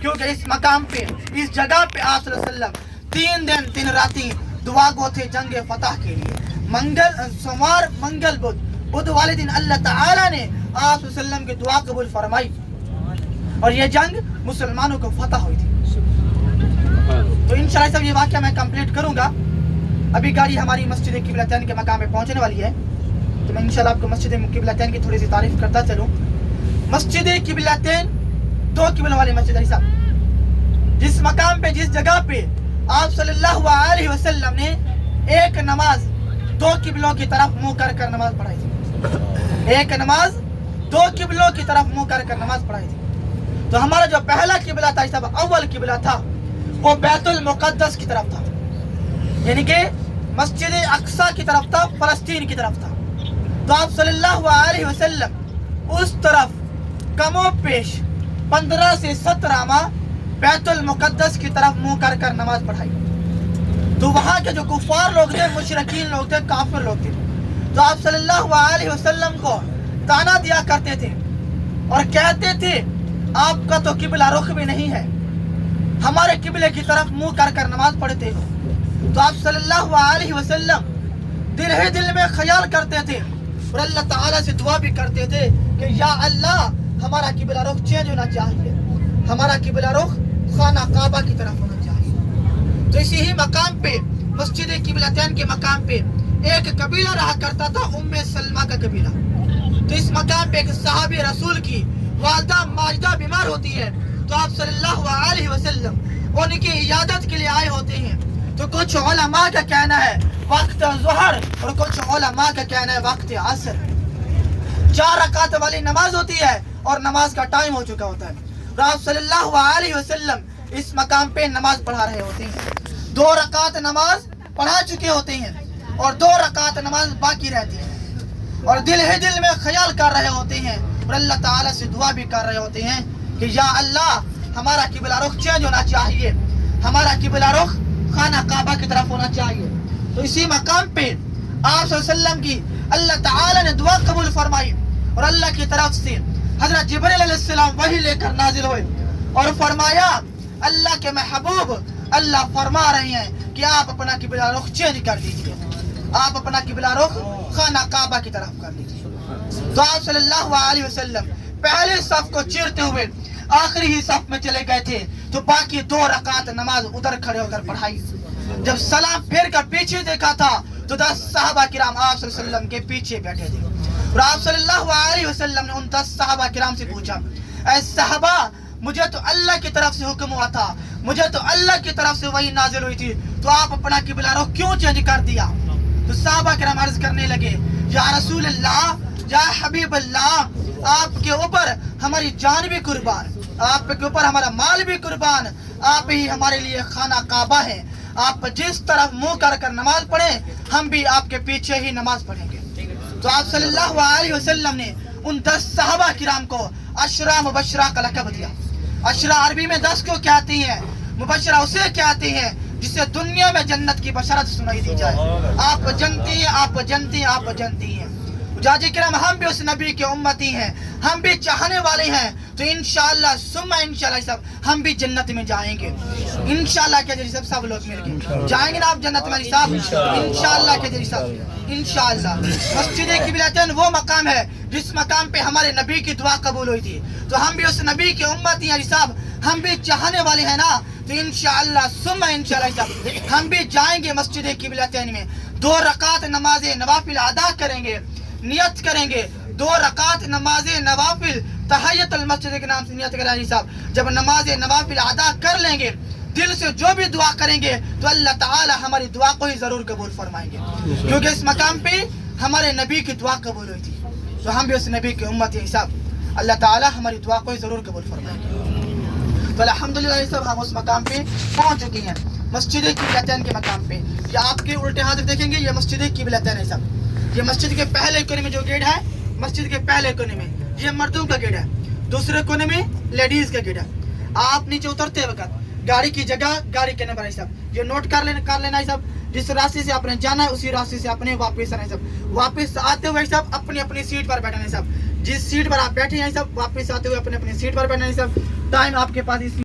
क्योंकि इस मकाम पे, इस जगह पे आप सल्लल्लाहु अलैहि वसल्लम 3 दिन 3 रातें दुआ गो थे जंग फतह के लिए। सोमवार, मंगल, बुध वाले दिन अल्लाह ताला ने आप सल्लल्लाहु अलैहि वसल्लम की दुआ कबूल फरमाई और ये जंग मुसलमानों को फतह हुई थी। तो इंशाअल्लाह सब ये वाक़या मैं कंप्लीट करूंगा। अभी गाड़ी हमारी मस्जिद किबलतैन के मकाम पे पहुंचने वाली है, तो मैं इंशाअल्लाह आपको मस्जिद किबलतैन की थोड़ी सी तारीफ करता चलूं। मस्जिद किबलतैन 2 किबलों वाली मस्जिद है साहब। जिस मकाम पे, जिस जगह पे आप सल्लल्लाहु अलैहि वसल्लम ने एक नमाज 2 किबलों की तरफ मुंह कर कर नमाज पढ़ाई थी। एक नमाज 2 किबलों की तरफ मुंह कर कर नमाज पढ़ाई थी। तो हमारा जो पहला किबला था साहब, अव्वल किबला था, वो बैतुल मुक़द्दस की तरफ था, यानी कि मस्जिद अक्सा की तरफ था, फलस्तीन की तरफ था। तो आप सल्लल्लाहु अलैहि वसल्लम उस तरफ कमो पेश 15 से 17 माह बैतुल मुक़द्दस की तरफ मुंह कर कर नमाज पढ़ाई। तो वहाँ के जो कुफार लोग थे, मुशरिकीन लोग थे, काफिर लोग थे, तो आप सल्लल्लाहु अलैहि वसल्लम को ताना दिया करते थे और कहते थे आपका तो किबला रुख भी नहीं है, हमारे किबले की तरफ मुंह कर कर नमाज पढ़ते हो। तो आप सल्लल्लाहु अलैहि वसल्लम दिल ही दिल में ख्याल करते थे और अल्लाह ताला से दुआ भी करते थे कि या अल्लाह हमारा किबला रुख चेंज होना चाहिए, हमारा किबला रुख खाना काबा की तरफ होना चाहिए। तो इसी ही मकाम पे, मस्जिद किबलतैन के मकाम पे एक कबीला रहा करता था, उम्मे सलमा का कबीला। तो इस मकाम पे एक सहाबी रसूल की वालिदा माजिदा बीमार होती है, तो आप सल्लल्लाहु अलैहि वसल्लम उनकी इयादत के लिए आए होते हैं। तो कुछ उलमा का कहना है वक्त ज़ुहर और कुछ उलमा का कहना है वक्त असर। 4 रकात वाली नमाज होती है और नमाज का टाइम हो चुका होता है। तो आप सल्लल्लाहु अलैहि वसल्लम इस मकाम पे नमाज पढ़ा रहे होते हैं। 2 रकात नमाज पढ़ा चुके होते हैं और 2 रकात नमाज बाकी रहती है और दिल ही दिल में ख्याल कर रहे होते हैं और अल्लाह ताला से दुआ भी कर रहे होते हैं कि या अल्लाह हमारा किबला रुख चेंज होना चाहिए, हमारा किबला रुख खाना काबा की तरफ होना चाहिए। तो इसी मकाम पे आप सल्लल्लाहु अलैहि वसल्लम की अल्लाह ताला ने दुआ कबूल फरमाई और अल्लाह की तरफ से हजरत जिब्रील अलैहिस्सलाम वही लेकर नाजिल हुए और फरमाया अल्लाह के महबूब अल्लाह फरमा रहे हैं कि आप अपना किबला रुख चेंज कर दीजिए, आप अपना किबला रुख खाना काबा की तरफ कर दीजिए। तो आप सल्लल्लाहु अलैहि वसल्लम पहले सफ को चीरते हुए आखिरी ही सफ में चले गए थे, तो बाकी 2 रकात नमाज उधर खड़े होकर पढ़ाई। जब सलाम फेर कर पीछे देखा था तो 10 सहाबा किराम आप सल्लल्लाहु अलैहि वसल्लम के पीछे बैठे थे और आप सल्लल्लाहु अलैहि वसल्लम ने उन 10 सहाबा किराम से पूछा, ऐ सहाबा मुझे तो अल्लाह की तरफ से हुक्म हुआ था, मुझे तो अल्लाह की तरफ से वही नाजिल हुई थी, तो आप अपना किबला रुख क्यों चेंज कर दिया? तो सहाबा किराम अर्ज करने लगे, या रसूल अल्लाह, या हबीब अल्लाह, आपके ऊपर हमारी जान भी कुर्बान, आपके ऊपर हमारा माल भी कुर्बान, आप ही हमारे लिए खाना काबा है, आप जिस तरफ मुंह कर कर नमाज पढ़े हम भी आपके पीछे ही नमाज पढ़ेंगे। तो आप सल्लल्लाहु अलैहि वसल्लम ने उन 10 सहाबा किराम को अशरा मुबशरा का लक़ब दिया। अशरा अरबी में 10 को कहती हैं, मुबशरा उसे कहती हैं जिसे दुनिया में जन्नत की बशरत सुनाई दी जाए। आप जनती हैं, आप जनती हैं, आप जनती हैं। जाजी किराम हम भी उस नबी के उम्मती हैं, हम भी चाहने वाले हैं, तो इंशाअल्लाह सुम्मा इंशाअल्लाह सब हम भी जन्नत में जाएंगे इंशाअल्लाह के जरिए सब लोग मिलके जाएंगे ना आप जन्नत में साहब इंशाअल्लाह के जरिए सब इंशाअल्लाह। मस्जिद किबलतैन वो मकाम है जिस मकाम पे हमारे नबी की दुआ कबूल हुई थी, तो हम भी उस नबी के उम्मती हैं साहब, हम भी चाहने वाले हैं ना, तो इंशाअल्लाह सुम्मा इंशाअल्लाह सब हम भी जाएंगे मस्जिद किबलतैन में। 2 रकात नमाज नवाफिल अदा करेंगे, नियत करेंगे 2 रकात नमाज नवाफिल तहय्युतुल मस्जिद के नाम से नियत करेंगे साहब। जब नमाज नवाफिल अदा कर लेंगे, दिल से जो भी दुआ करेंगे तो अल्लाह ताला हमारी दुआ को ही जरूर कबूल फरमाएंगे, क्योंकि इस मकाम पे हमारे नबी की दुआ कबूल हुई थी, तो हम भी उस नबी के उम्मत हैं साहब, अल्लाह ताला हमारी दुआ को ही जरूर कबूल फरमाएंगे। तो अल्हम्दुलिल्लाह सब हम उस मकाम पे पहुंच चुके हैं, मस्जिद किबलतैन के मकाम पे। ये आपके उल्टे हाथ देखेंगे, ये मस्जिद किबलतैन है साहब। ये मस्जिद के पहले कोने में जो गेट है, मस्जिद के पहले कोने में ये मर्दों का गेट है, दूसरे कोने में लेडीज का गेट है। आप नीचे उतरते वक्त गाड़ी की जगह गाड़ी के नंबर है साहब, ये नोट कर लेना है साहब। जिस रास्ते से आपने जाना है उसी रास्ते से आपने वापस आना है साहब। वापस आते हुए साहब अपनी अपनी सीट पर बैठना है साहब, जिस सीट पर आप बैठे हैं साहब वापस आते हुए अपनी अपनी सीट पर बैठना है साहब। टाइम आपके पास